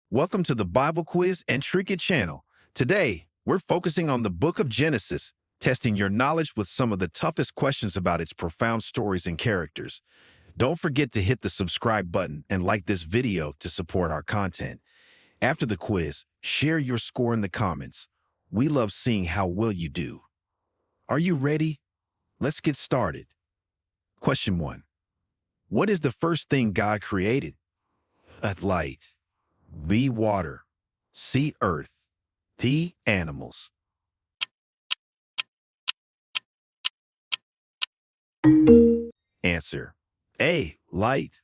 Welcome to the Bible Quiz and Trinket channel. Today, we're focusing on the book of Genesis, testing your knowledge with some of the toughest questions about its profound stories and characters. Don't forget to hit the subscribe button and like this video to support our content. After the quiz, share your score in the comments. We love seeing how well you do. Are you ready? Let's get started. Question 1. What is the first thing God created? A. Light. B. Water. C. Earth. D. Animals. Answer. A. Light.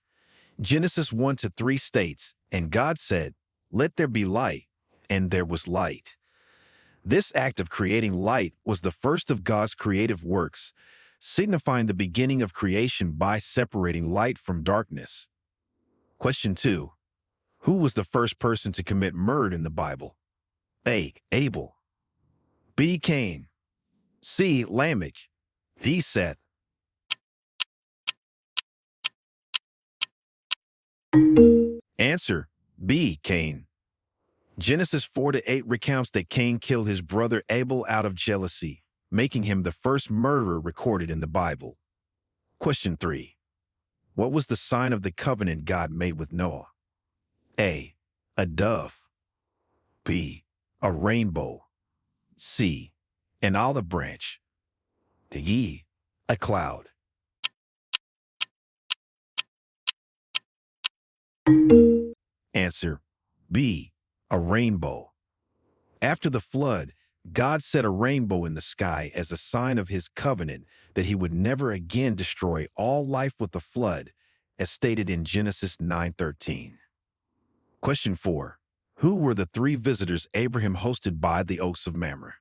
Genesis 1-3 states, "And God said, 'Let there be light,' and there was light." This act of creating light was the first of God's creative works, signifying the beginning of creation by separating light from darkness. Question 2. Who was the first person to commit murder in the Bible? A. Abel. B. Cain. C. Lamech. D. Seth. Answer. B. Cain. Genesis 4-8 recounts that Cain killed his brother Abel out of jealousy, making him the first murderer recorded in the Bible. Question 3. What was the sign of the covenant God made with Noah? A. A dove. B. A rainbow. C. An olive branch. D. A cloud. Answer. B. A rainbow. After the flood, God set a rainbow in the sky as a sign of his covenant that he would never again destroy all life with the flood, as stated in Genesis 9:13. Question 4. Who were the three visitors Abraham hosted by the oaks of Mamre?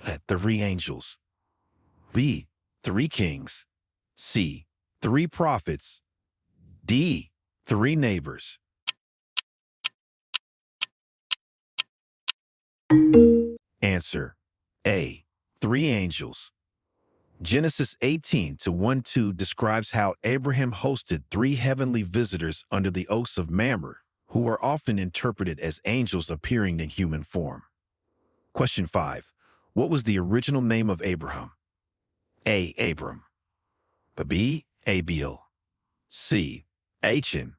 A. 3 angels. B. 3 kings. C. 3 prophets. D. 3 neighbors. Answer. A. 3 angels. Genesis 18-1-2 describes how Abraham hosted 3 heavenly visitors under the oaks of Mamre, who are often interpreted as angels appearing in human form. Question 5. What was the original name of Abraham? A. Abram. B. Abiel. C. Achan.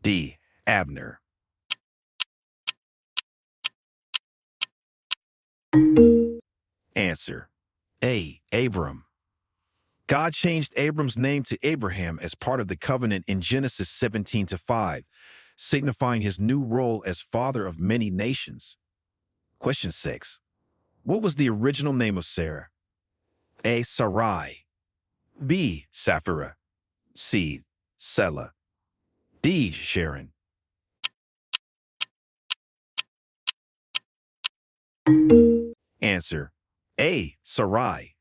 D. Abner. Answer. A. Abram. God changed Abram's name to Abraham as part of the covenant in Genesis 17-5, signifying his new role as father of many nations. Question 6. What was the original name of Sarah? A. Sarai. B. Sapphira. C. Selah. D. Sharon. Answer. A. Sarai.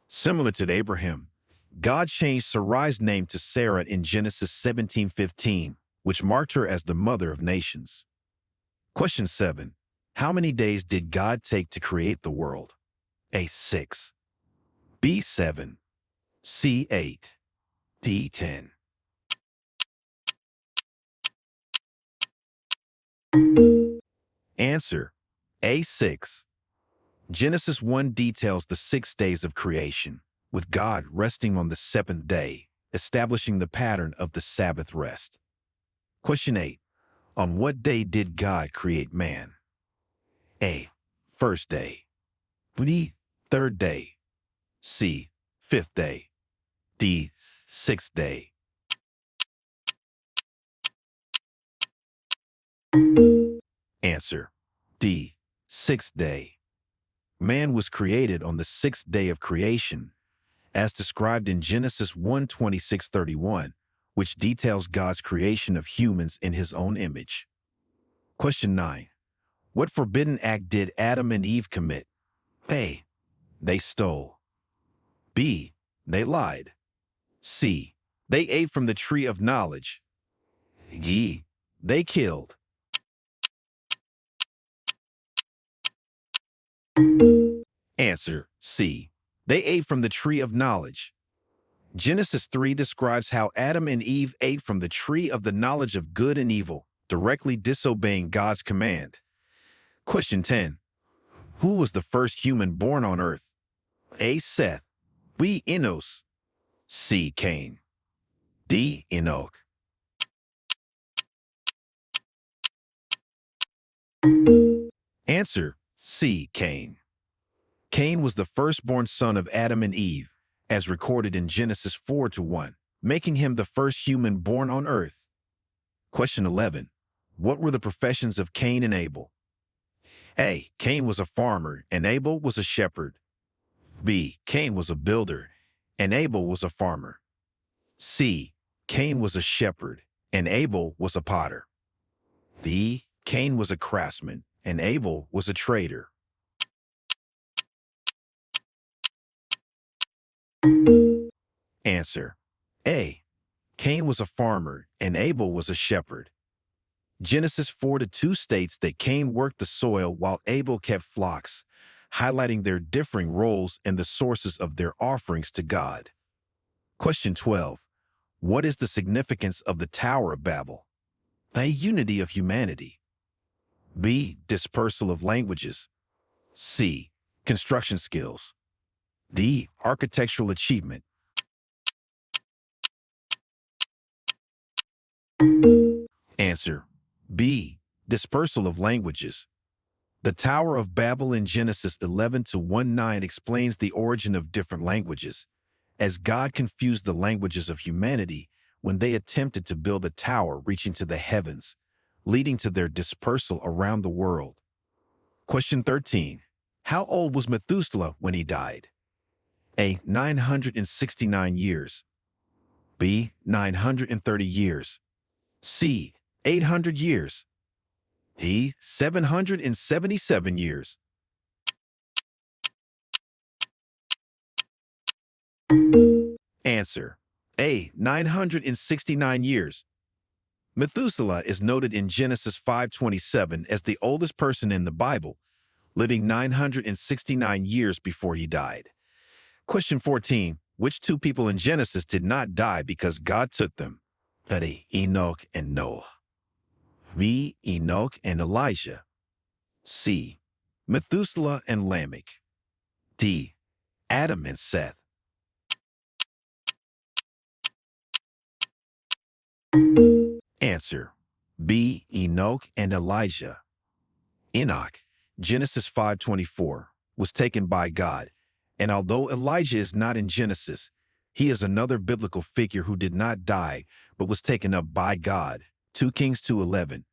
Similar to Abraham, God changed Sarai's name to Sarah in Genesis 17:15, which marked her as the mother of nations. Question 7. How many days did God take to create the world? A. 6. B. 7. C. 8. D. 10. Answer. A. 6. Genesis 1 details the 6 days of creation, with God resting on the 7th day, establishing the pattern of the Sabbath rest. Question 8. On what day did God create man? A. First day. B. Third day. C. Fifth day. D. Sixth day. Answer. D. Sixth day. Man was created on the 6th day of creation, as described in Genesis 1:26-31, which details God's creation of humans in his own image. Question 9. What forbidden act did Adam and Eve commit? A. They stole. B. They lied. C. They ate from the tree of knowledge. D. They killed. Answer. C. They ate from the tree of knowledge. Genesis 3 describes how Adam and Eve ate from the tree of the knowledge of good and evil, directly disobeying God's command. Question 10. Who was the first human born on earth? A. Seth. B. Enos. C. Cain. D. Enoch. Answer: C. Cain. Cain was the firstborn son of Adam and Eve, as recorded in Genesis 4:1, making him the first human born on earth. Question 11. What were the professions of Cain and Abel? A. Cain was a farmer and Abel was a shepherd. B. Cain was a builder and Abel was a farmer. C. Cain was a shepherd and Abel was a potter. D. Cain was a craftsman and Abel was a trader. Answer: A. Cain was a farmer and Abel was a shepherd. Genesis 4:2 states that Cain worked the soil while Abel kept flocks, highlighting their differing roles and the sources of their offerings to God. Question 12. What is the significance of the Tower of Babel? A. Unity of humanity. B. Dispersal of languages. C. Construction skills. D. Architectural achievement. Answer: B. Dispersal of languages. The Tower of Babel in Genesis 11:19 explains the origin of different languages, as God confused the languages of humanity when they attempted to build a tower reaching to the heavens, leading to their dispersal around the world. Question 13. How old was Methuselah when he died? A. 969 years. B. 930 years. C. 800 years. D. 777 years. Answer: A. 969 years. Methuselah is noted in Genesis 5:27 as the oldest person in the Bible, living 969 years before he died. Question 14. Which two people in Genesis did not die because God took them? A. Enoch and Noah. B. Enoch and Elijah. C. Methuselah and Lamech. D. Adam and Seth. Answer: B. Enoch and Elijah. Enoch, Genesis 5:24, was taken by God, and although Elijah is not in Genesis, he is another biblical figure who did not die but was taken up by God, 2 Kings 2:11,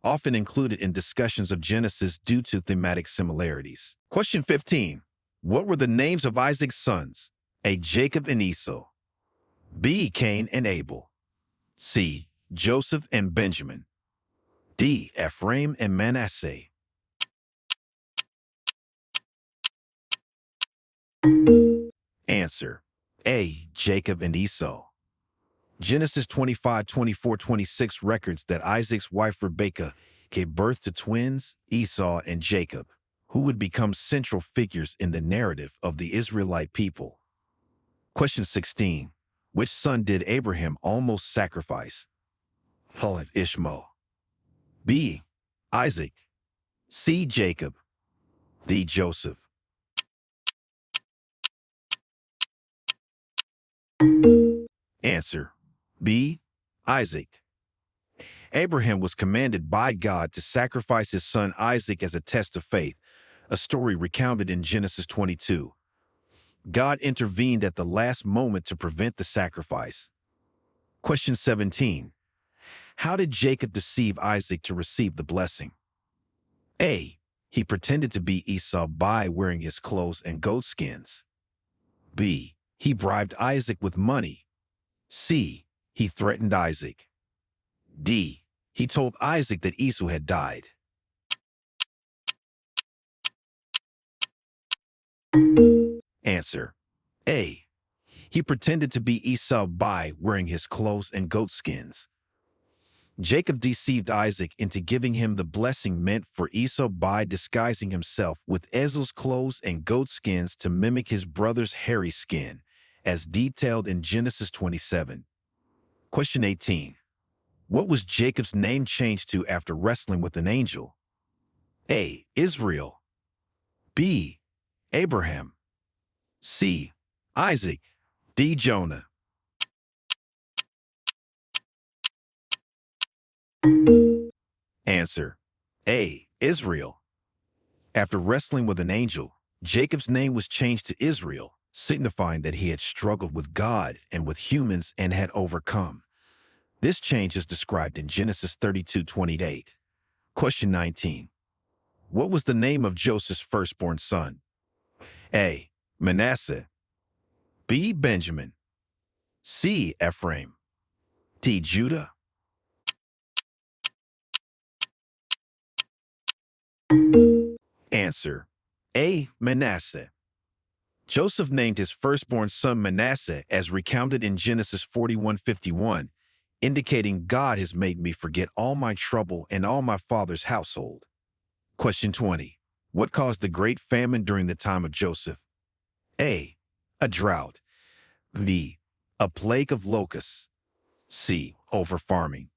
often included in discussions of Genesis due to thematic similarities. Question 15. What were the names of Isaac's sons? A. Jacob and Esau. B. Cain and Abel. C. Joseph and Benjamin. D. Ephraim and Manasseh. Answer: A. Jacob and Esau. Genesis 25:24-26 records that Isaac's wife Rebekah gave birth to twins, Esau and Jacob, who would become central figures in the narrative of the Israelite people. Question 16. Which son did Abraham almost sacrifice? A. Ishmael. B. Isaac. C. Jacob. D. Joseph. Answer: B. Isaac. Abraham was commanded by God to sacrifice his son Isaac as a test of faith, a story recounted in Genesis 22. God intervened at the last moment to prevent the sacrifice. Question 17. How did Jacob deceive Isaac to receive the blessing? A. He pretended to be Esau by wearing his clothes and goat skins. B. He bribed Isaac with money. C. He threatened Isaac. D. He told Isaac that Esau had died. Answer: A. He pretended to be Esau by wearing his clothes and goat skins. Jacob deceived Isaac into giving him the blessing meant for Esau by disguising himself with Esau's clothes and goat skins to mimic his brother's hairy skin, as detailed in Genesis 27. Question 18. What was Jacob's name changed to after wrestling with an angel? A. Israel. B. Abraham. C. Isaac. D. Jonah. Answer. A. Israel. After wrestling with an angel, Jacob's name was changed to Israel, signifying that he had struggled with God and with humans and had overcome. This change is described in Genesis 32:28. Question 19. What was the name of Joseph's firstborn son? A. Manasseh. B. Benjamin. C. Ephraim. D. Judah. Answer. A. Manasseh. Joseph named his firstborn son Manasseh as recounted in Genesis 41:51, indicating God has made me forget all my trouble and all my father's household. Question 20. What caused the great famine during the time of Joseph? A. A drought. B. A plague of locusts. C. Overfarming.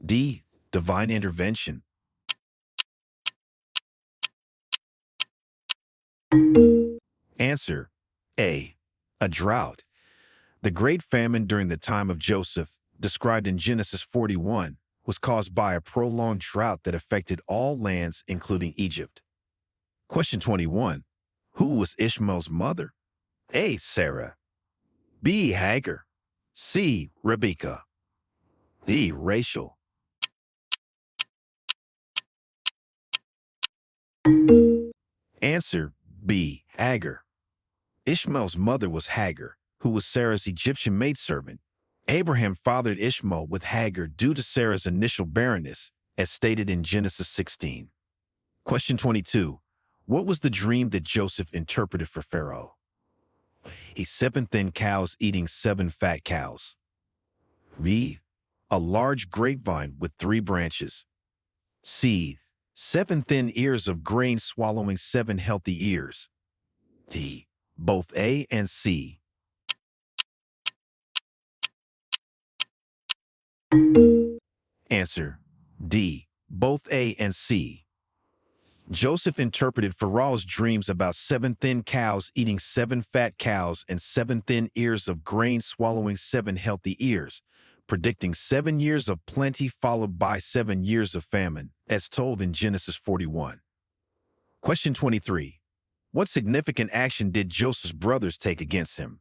D. Divine intervention. Answer. A. A drought. The great famine during the time of Joseph, described in Genesis 41, was caused by a prolonged drought that affected all lands, including Egypt. Question 21. Who was Ishmael's mother? A. Sarah. B. Hagar. C. Rebekah. D. Rachel. Answer. B. Hagar. Ishmael's mother was Hagar, who was Sarah's Egyptian maidservant. Abraham fathered Ishmael with Hagar due to Sarah's initial barrenness, as stated in Genesis 16. Question 22. What was the dream that Joseph interpreted for Pharaoh? He 7 thin cows eating 7 fat cows. B. A large grapevine with 3 branches. C. 7 thin ears of grain swallowing 7 healthy ears. D. Both A and C. Answer. D. Both A and C. Joseph interpreted Pharaoh's dreams about 7 thin cows eating 7 fat cows and 7 thin ears of grain swallowing 7 healthy ears, predicting 7 years of plenty followed by 7 years of famine, as told in Genesis 41. Question 23. What significant action did Joseph's brothers take against him?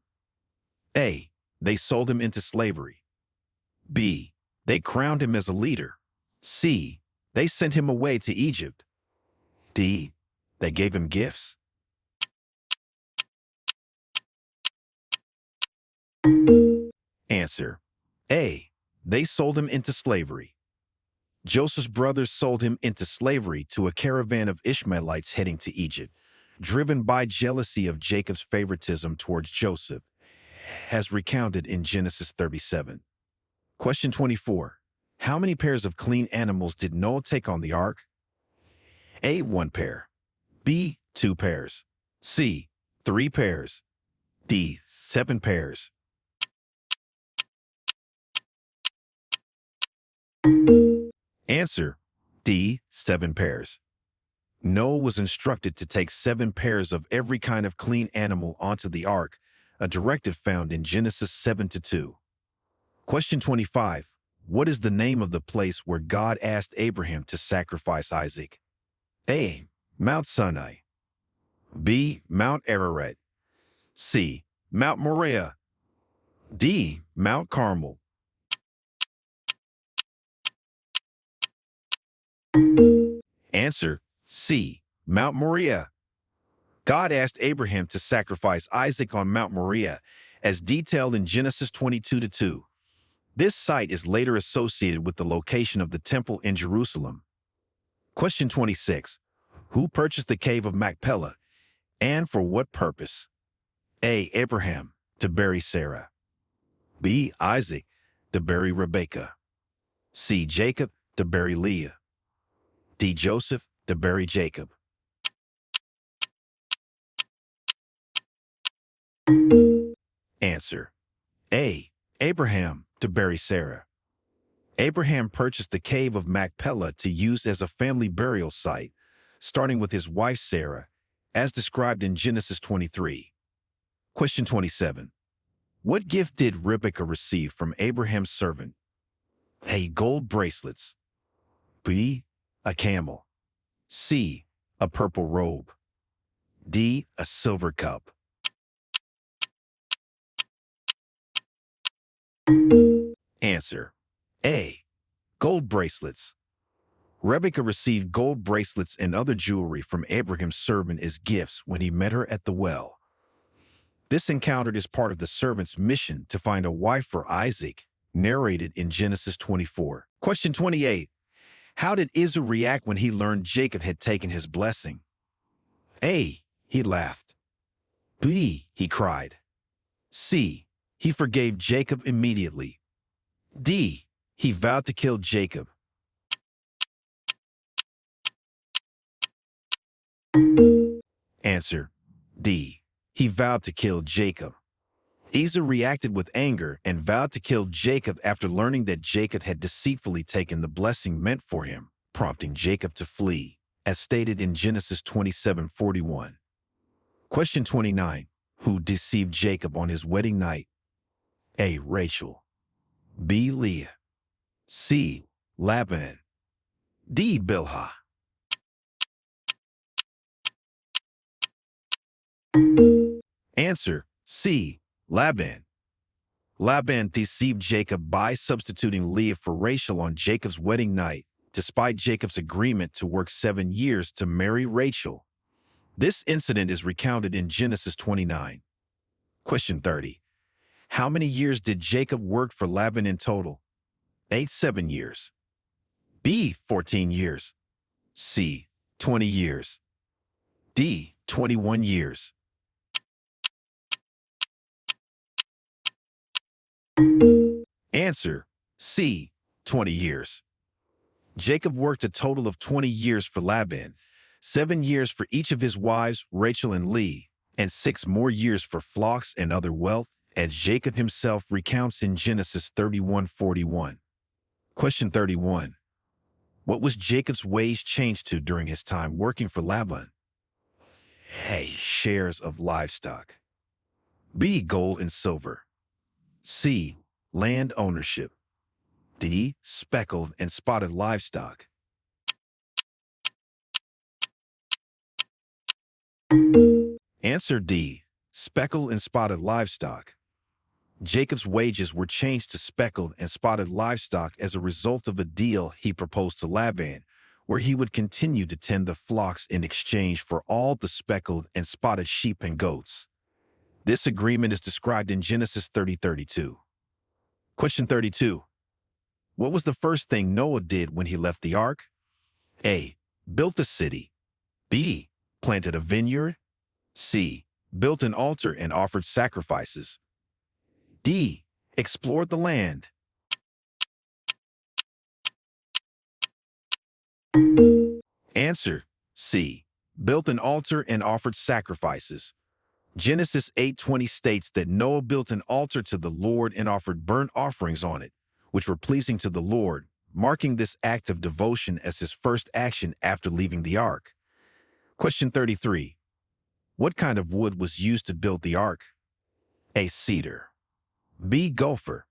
A. They sold him into slavery. B. They crowned him as a leader. C. They sent him away to Egypt. D. They gave him gifts. Answer. A. They sold him into slavery. Joseph's brothers sold him into slavery to a caravan of Ishmaelites heading to Egypt, driven by jealousy of Jacob's favoritism towards Joseph, as recounted in Genesis 37. Question 24. How many pairs of clean animals did Noah take on the ark? A. 1 pair. B. 2 pairs. C. 3 pairs. D. 7 pairs. Answer. D. 7 pairs. Noah was instructed to take 7 pairs of every kind of clean animal onto the ark, a directive found in Genesis 7:2. Question 25. What is the name of the place where God asked Abraham to sacrifice Isaac? A. Mount Sinai. B. Mount Ararat. C. Mount Moriah. D. Mount Carmel. Answer. C. Mount Moriah. God asked Abraham to sacrifice Isaac on Mount Moriah, as detailed in Genesis 22:2. This site is later associated with the location of the temple in Jerusalem. Question 26. Who purchased the cave of Machpelah, and for what purpose? A. Abraham, to bury Sarah. B. Isaac, to bury Rebekah. C. Jacob, to bury Leah. D. Joseph, to bury Jacob. Answer. A. Abraham, to bury Sarah. Abraham purchased the cave of Machpelah to use as a family burial site, starting with his wife Sarah, as described in Genesis 23. Question 27. What gift did Rebekah receive from Abraham's servant? A. Gold bracelets. B. A camel. C. A purple robe. D. A silver cup. Answer. A. Gold bracelets. Rebekah received gold bracelets and other jewelry from Abraham's servant as gifts when he met her at the well. This encounter is part of the servant's mission to find a wife for Isaac, narrated in Genesis 24. Question 28. How did Israel react when he learned Jacob had taken his blessing? A. He laughed. B. He cried. C. He forgave Jacob immediately. D. He vowed to kill Jacob. Answer. D. He vowed to kill Jacob. Esau reacted with anger and vowed to kill Jacob after learning that Jacob had deceitfully taken the blessing meant for him, prompting Jacob to flee, as stated in Genesis 27:41. Question 29. Who deceived Jacob on his wedding night? A. Rachel. B. Leah. C. Laban. D. Bilhah. Answer. C. Laban. Laban deceived Jacob by substituting Leah for Rachel on Jacob's wedding night, despite Jacob's agreement to work 7 years to marry Rachel. This incident is recounted in Genesis 29. Question 30. How many years did Jacob work for Laban in total? A. 7 years. B. 14 years. C. 20 years. D. 21 years. Answer. C. 20 years. Jacob worked a total of 20 years for Laban, 7 years for each of his wives, Rachel and Leah, and 6 more years for flocks and other wealth, as Jacob himself recounts in Genesis 31:41. Question 31. What was Jacob's wage changed to during his time working for Laban? A. Shares of livestock. B. Gold and silver. C. Land ownership. D. Speckled and spotted livestock. Answer D. Speckled and spotted livestock. Jacob's wages were changed to speckled and spotted livestock as a result of a deal he proposed to Laban, where he would continue to tend the flocks in exchange for all the speckled and spotted sheep and goats. This agreement is described in Genesis 30:32. Question 32. What was the first thing Noah did when he left the ark? A. Built a city. B. Planted a vineyard. C. Built an altar and offered sacrifices. D. Explored the land. Answer. C. Built an altar and offered sacrifices. Genesis 8:20 states that Noah built an altar to the Lord and offered burnt offerings on it, which were pleasing to the Lord, marking this act of devotion as his first action after leaving the ark. Question 33. What kind of wood was used to build the ark? A. Cedar. B. Gopher.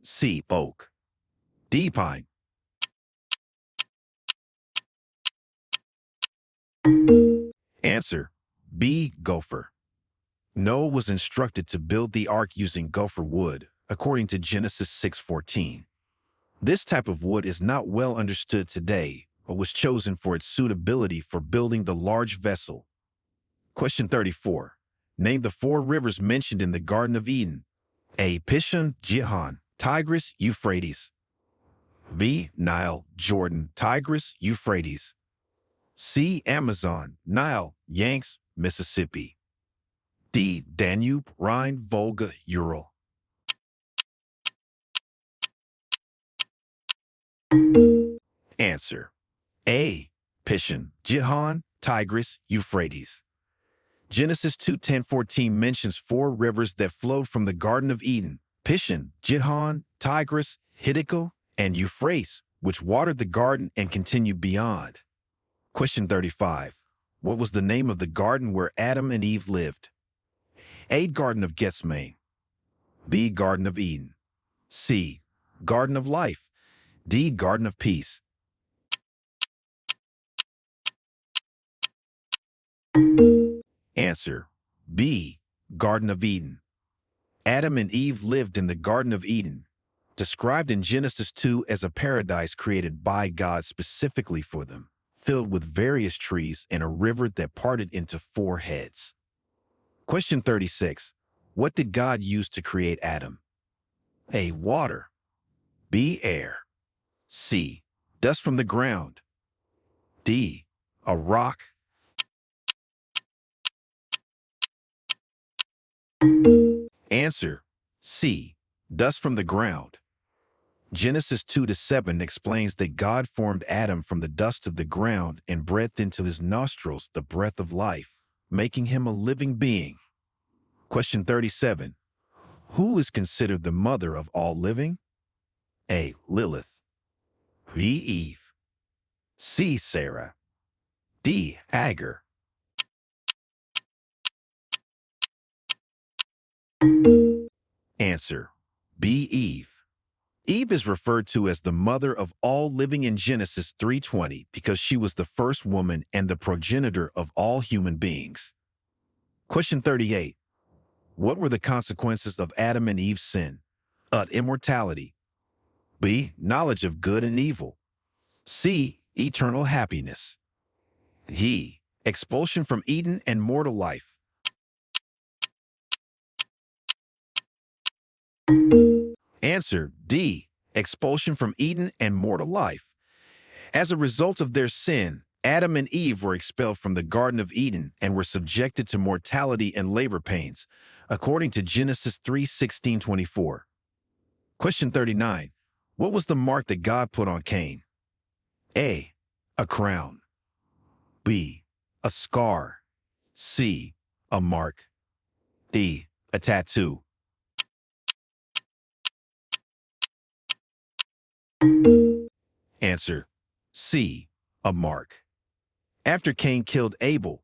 C. Oak. D. Pine. Answer. B. Gopher. Noah was instructed to build the ark using gopher wood, according to Genesis 6:14. This type of wood is not well understood today, but was chosen for its suitability for building the large vessel. Question 34. Name the 4 rivers mentioned in the Garden of Eden. A. Pishon, Gihon, Tigris, Euphrates. B. Nile, Jordan, Tigris, Euphrates. C. Amazon, Nile, Yanks, Mississippi. D. Danube, Rhine, Volga, Ural. Answer. A. Pishon, Gihon, Tigris, Euphrates. Genesis 2:10-14 mentions 4 rivers that flowed from the Garden of Eden: Pishon, Gihon, Tigris, Hiddekel, and Euphrates, which watered the garden and continued beyond. Question 35. What was the name of the garden where Adam and Eve lived? A. Garden of Gethsemane. B. Garden of Eden. C. Garden of Life. D. Garden of Peace. Answer. B. Garden of Eden. Adam and Eve lived in the Garden of Eden, described in Genesis 2 as a paradise created by God specifically for them, filled with various trees and a river that parted into four heads. Question 36. What did God use to create Adam? A. Water. B. Air. C. Dust from the ground. D. A rock. Answer. C. Dust from the ground. Genesis 2-7 explains that God formed Adam from the dust of the ground and breathed into his nostrils the breath of life, making him a living being. Question 37. Who is considered the mother of all living? A. Lilith. B. Eve. C. Sarah. D. Agar. Answer. B. Eve. Eve is referred to as the mother of all living in Genesis 3:20 because she was the first woman and the progenitor of all human beings. Question 38. What were the consequences of Adam and Eve's sin? A. Immortality. B. Knowledge of good and evil. C. Eternal happiness. D. Expulsion from Eden and mortal life. Answer. D. Expulsion from Eden and mortal life. As a result of their sin, Adam and Eve were expelled from the Garden of Eden and were subjected to mortality and labor pains, according to Genesis 3:16-24. Question 39. What was the mark that God put on Cain? A. A crown. B. A scar. C. A mark. D. A tattoo. Answer. C. A mark. After Cain killed Abel,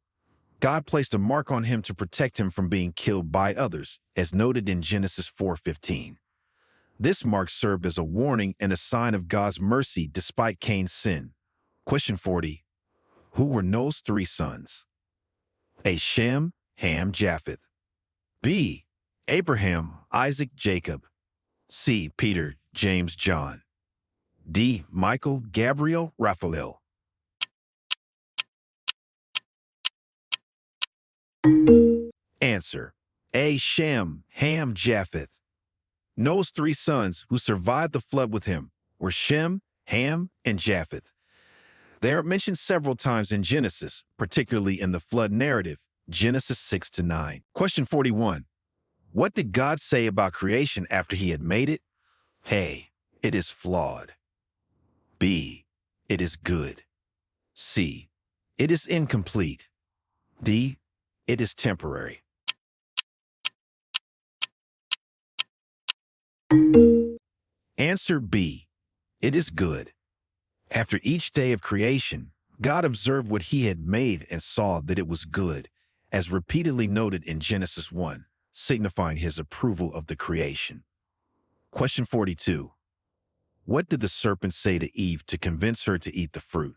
God placed a mark on him to protect him from being killed by others, as noted in Genesis 4:15. This mark served as a warning and a sign of God's mercy despite Cain's sin. Question 40. Who were Noah's three sons? A. Shem, Ham, Japheth. B. Abraham, Isaac, Jacob. C. Peter, James, John. D. Michael, Gabriel, Raphael. Answer. A. Shem, Ham, Japheth. Noah's three sons who survived the flood with him were Shem, Ham, and Japheth. They are mentioned several times in Genesis, particularly in the flood narrative, Genesis 6-9. Question 41. What did God say about creation after he had made it? A. It is flawed. B. It is good. C. It is incomplete. D. It is temporary. Answer B. It is good. After each day of creation, God observed what he had made and saw that it was good, as repeatedly noted in Genesis 1, signifying his approval of the creation. Question 42. What did the serpent say to Eve to convince her to eat the fruit?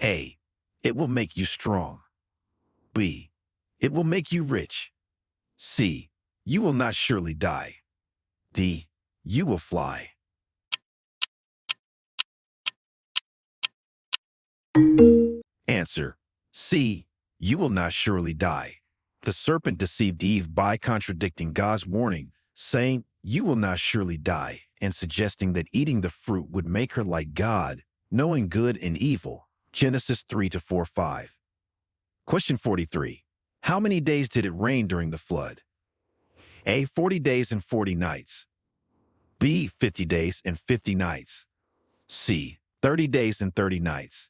A. It will make you strong. B. It will make you rich. C. You will not surely die. D. You will fly. Answer. C. You will not surely die. The serpent deceived Eve by contradicting God's warning, saying, You will not surely die, and suggesting that eating the fruit would make her like God, knowing good and evil. Genesis 3-4-5. Question 43. How many days did it rain during the flood? A. 40 days and 40 nights. B. 50 days and 50 nights. C. 30 days and 30 nights.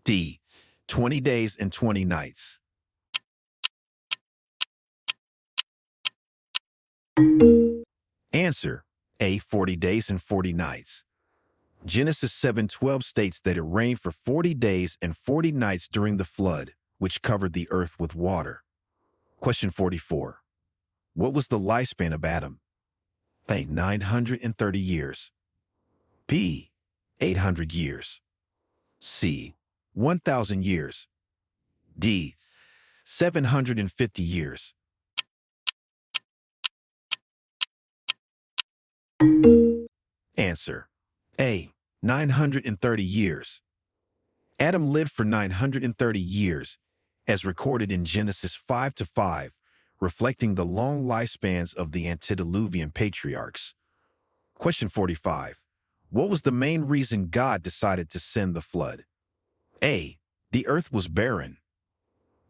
D. 20 days and 20 nights. Answer. A. 40 days and 40 nights. Genesis 7:12 states that it rained for 40 days and 40 nights during the flood, which covered the earth with water. Question 44. What was the lifespan of Adam? A. 930 years. B. 800 years. C. 1,000 years. D. 750 years. Answer. A. 930 years. Adam lived for 930 years, as recorded in Genesis 5:5, reflecting the long lifespans of the antediluvian patriarchs. Question 45. What was the main reason God decided to send the flood? A. The earth was barren.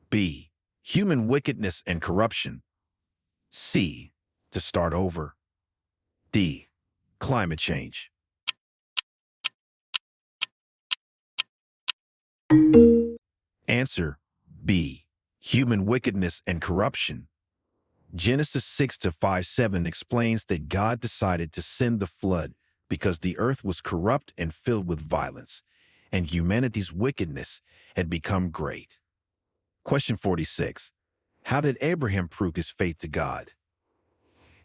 B. Human wickedness and corruption. C. To start over. D. Climate change. Answer. B. Human wickedness and corruption. Genesis 6:5-7 explains that God decided to send the flood because the earth was corrupt and filled with violence, and humanity's wickedness had become great. Question 46. How did Abraham prove his faith to God?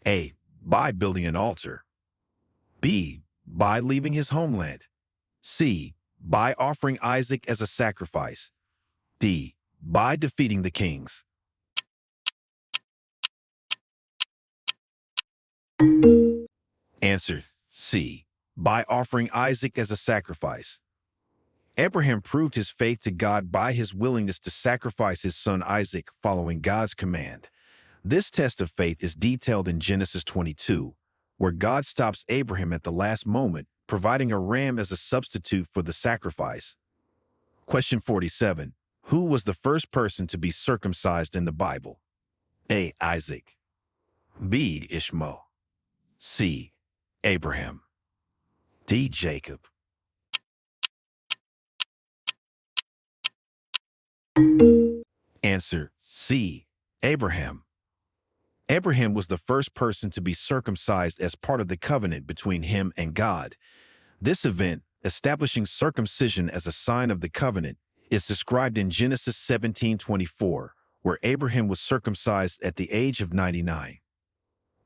A. By building an altar. B. By leaving his homeland. C. By offering Isaac as a sacrifice. D. By defeating the kings. Answer. C. By offering Isaac as a sacrifice. Abraham proved his faith to God by his willingness to sacrifice his son Isaac following God's command. This test of faith is detailed in Genesis 22, where God stops Abraham at the last moment, providing a ram as a substitute for the sacrifice. Question 47. Who was the first person to be circumcised in the Bible? A. Isaac. B. Ishmael. C. Abraham. D. Jacob. Answer. C. Abraham. Abraham was the first person to be circumcised as part of the covenant between him and God. This event, establishing circumcision as a sign of the covenant, is described in Genesis 17:24, where Abraham was circumcised at the age of 99.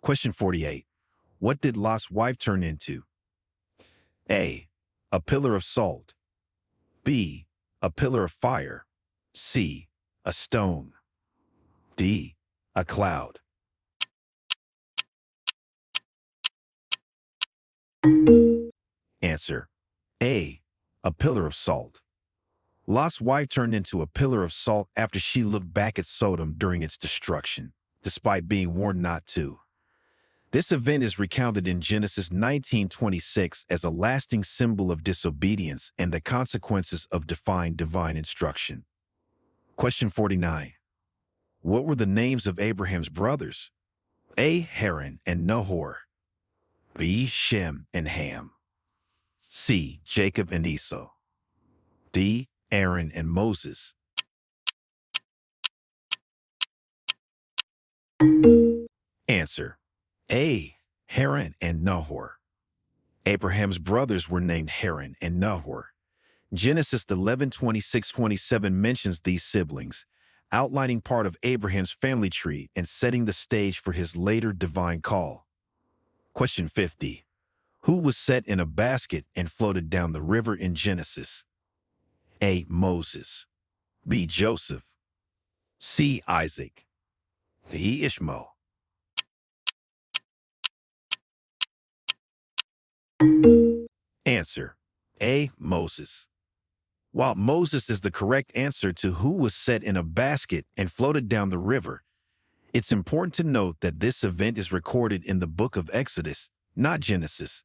Question 48. What did Lot's wife turn into? A. A pillar of salt. B. A pillar of fire. C. A stone. D. A cloud. Answer. A. A pillar of salt. Lot's wife turned into a pillar of salt after she looked back at Sodom during its destruction, despite being warned not to. This event is recounted in Genesis 19:26 as a lasting symbol of disobedience and the consequences of defying divine instruction. Question 49. What were the names of Abraham's brothers? A. Haran and Nahor. B. Shem and Ham. C. Jacob and Esau. D. Aaron and Moses. Answer. A. Haran and Nahor. Abraham's brothers were named Haran and Nahor. Genesis 11:26-27 mentions these siblings, outlining part of Abraham's family tree and setting the stage for his later divine call. Question 50. Who was set in a basket and floated down the river in Genesis? A. Moses. B. Joseph. C. Isaac. D. Ishmael. Answer. A. Moses. While Moses is the correct answer to who was set in a basket and floated down the river, it's important to note that this event is recorded in the book of Exodus, not Genesis.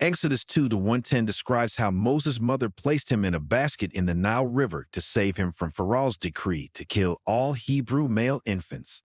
Exodus 2:110 describes how Moses' mother placed him in a basket in the Nile River to save him from Pharaoh's decree to kill all Hebrew male infants.